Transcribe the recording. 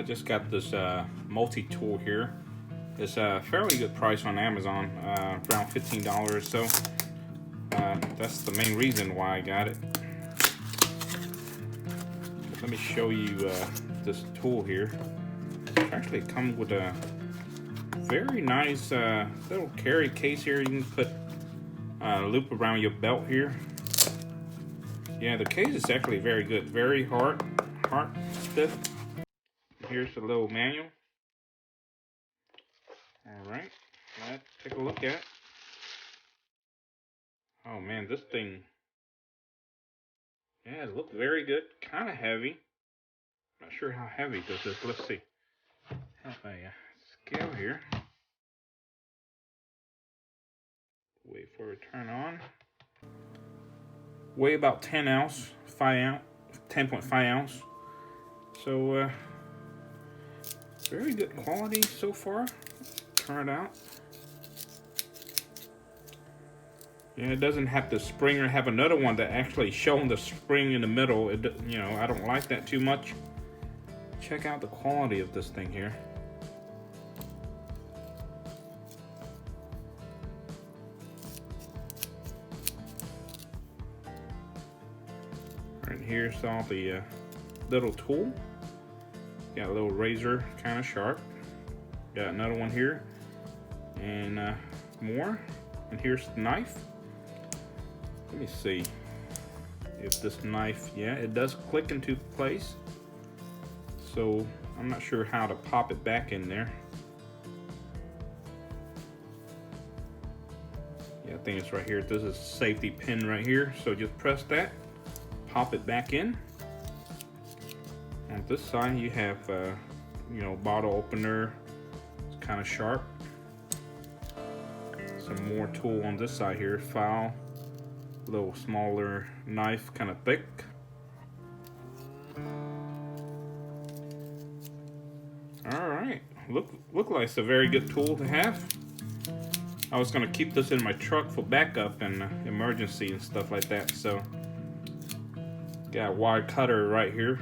I just got this multi-tool here. It's a fairly good price on Amazon, around $15. So that's the main reason why I got it. Let me show you this tool here. It actually comes with a very nice little carry case here. You can put a loop around your belt here. Yeah, the case is actually very good. Very hard stiff. Here's the little manual. Alright, let's take a look at it. Oh man, this thing, yeah, it looks very good. Kind of heavy. Not sure how heavy this is. Let's see. Have a scale here. Wait for it to turn on. Weigh about 10 ounce, 10.5 ounce. So, very good quality so far. Try it out. Yeah, it doesn't have the spring or have another one that actually showing the spring in the middle. It, you know, I don't like that too much. Check out the quality of this thing here. Right here's all the little tool. Got a little razor, kind of sharp. Got another one here, and more. And here's the knife. Let me see if this knife, yeah, it does click into place. So I'm not sure how to pop it back in there. Yeah, I think it's right here. This is a safety pin right here. So just press that, pop it back in. On this side you have, you know, bottle opener. It's kind of sharp. Some more tool on this side here. File, little smaller knife, kind of thick. All right, look like it's a very good tool to have. I was gonna keep this in my truck for backup and emergency and stuff like that. So got a wire cutter right here.